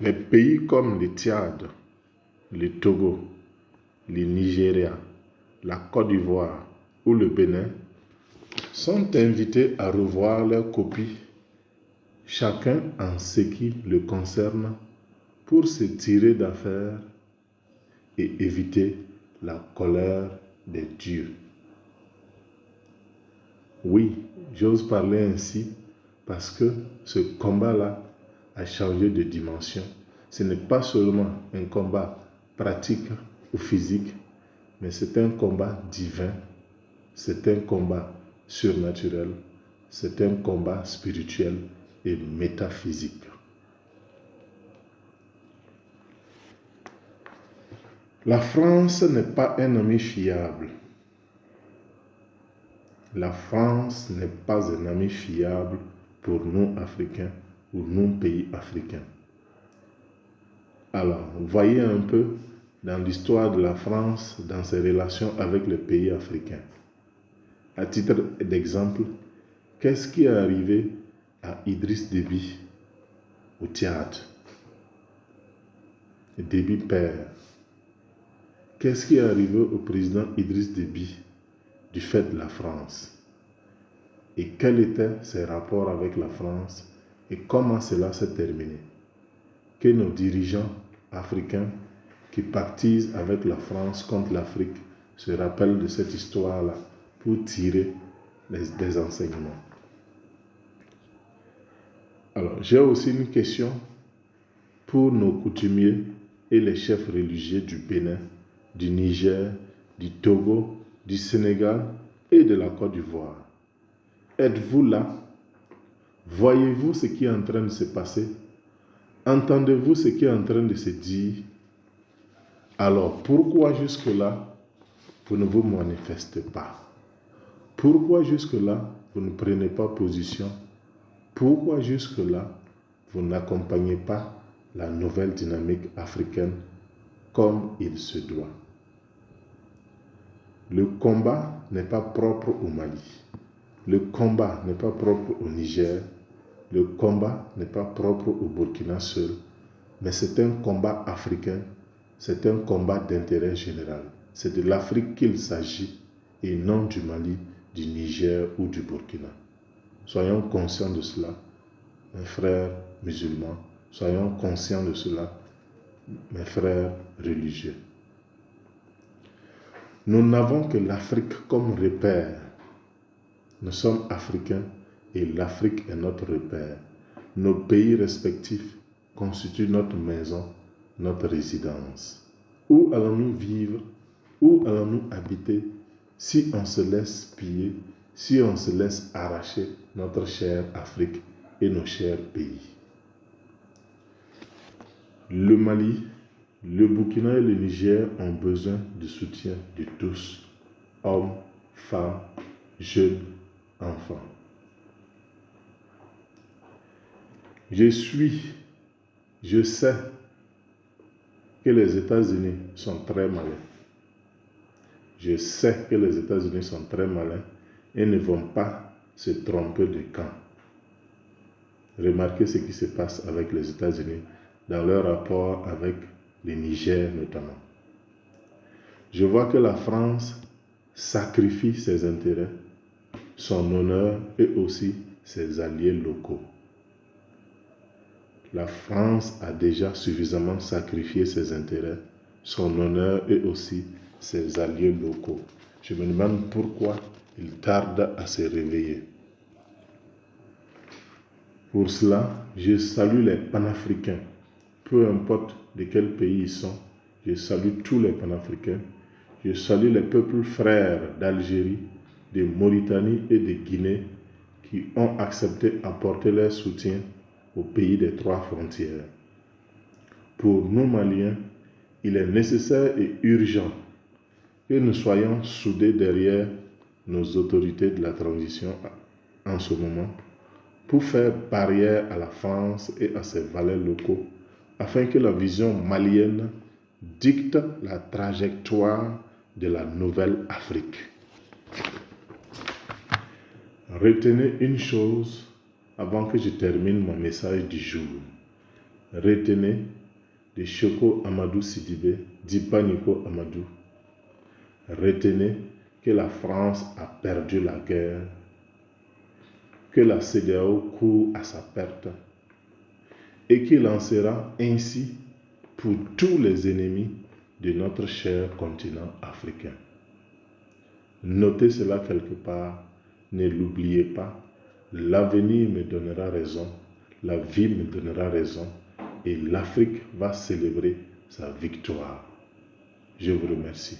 Les pays comme le Tchad, le Togo, le Nigeria, la Côte d'Ivoire ou le Bénin sont invités à revoir leurs copies, chacun en ce qui le concerne, pour se tirer d'affaire et éviter la colère des dieux. Oui, j'ose parler ainsi parce que ce combat-là a changé de dimension. Ce n'est pas seulement un combat pratique ou physique, mais c'est un combat divin, c'est un combat surnaturel, c'est un combat spirituel et métaphysique. La France n'est pas un ami fiable. La France n'est pas un ami fiable pour nous Africains ou nous pays africains. Alors, voyez un peu dans l'histoire de la France, dans ses relations avec les pays africains. À titre d'exemple, qu'est-ce qui est arrivé à Idriss Déby au Tchad? Déby père. Qu'est-ce qui est arrivé au président Idriss Déby du fait de la France? Et quels étaient ses rapports avec la France et comment cela s'est terminé? Que nos dirigeants africains qui pactisent avec la France contre l'Afrique se rappellent de cette histoire-là pour tirer des enseignements. Alors, j'ai aussi une question pour nos coutumiers et les chefs religieux du Bénin, du Niger, du Togo, du Sénégal et de la Côte d'Ivoire. Êtes-vous là? Voyez-vous ce qui est en train de se passer? Entendez-vous ce qui est en train de se dire? Alors, pourquoi jusque-là, vous ne vous manifestez pas? Pourquoi jusque-là, vous ne prenez pas position? Pourquoi jusque-là, vous n'accompagnez pas la nouvelle dynamique africaine comme il se doit? Le combat n'est pas propre au Mali. Le combat n'est pas propre au Niger. Le combat n'est pas propre au Burkina seul. Mais c'est un combat africain. C'est un combat d'intérêt général. C'est de l'Afrique qu'il s'agit et non du Mali, du Niger ou du Burkina. Soyons conscients de cela, mes frères musulmans. Soyons conscients de cela, mes frères religieux. Nous n'avons que l'Afrique comme repère. Nous sommes africains et l'Afrique est notre repère. Nos pays respectifs constituent notre maison, notre résidence. Où allons-nous vivre? Où allons-nous habiter si on se laisse piller, si on se laisse arracher notre chère Afrique et nos chers pays? Le Mali, le Burkina et le Niger ont besoin du soutien de tous, hommes, femmes, jeunes, enfants. Je sais que les États-Unis sont très malins. Je sais que les États-Unis sont très malins et ne vont pas se tromper de camp. Remarquez ce qui se passe avec les États-Unis dans leur rapport avec le Niger notamment. Je vois que la France sacrifie ses intérêts, son honneur et aussi ses alliés locaux. La France a déjà suffisamment sacrifié ses intérêts, son honneur et aussi ses alliés locaux. Je me demande pourquoi il tarde à se réveiller. Pour cela, je salue les panafricains, peu importe de quel pays ils sont. Je salue tous les panafricains. Je salue les peuples frères d'Algérie, de Mauritanie et de Guinée qui ont accepté d'apporter leur soutien au pays des trois frontières. Pour nous Maliens, il est nécessaire et urgent que nous soyons soudés derrière nos autorités de la transition en ce moment pour faire barrière à la France et à ses valeurs locaux afin que la vision malienne dicte la trajectoire de la nouvelle Afrique. Retenez une chose avant que je termine mon message du jour. Retenez de Shoko Amadou Sidibé, Dipaniko Amadou. Retenez que la France a perdu la guerre, que la CEDEAO court à sa perte et qu'il en sera ainsi pour tous les ennemis de notre cher continent africain. Notez cela quelque part, ne l'oubliez pas. L'avenir me donnera raison, la vie me donnera raison et l'Afrique va célébrer sa victoire. Je vous remercie.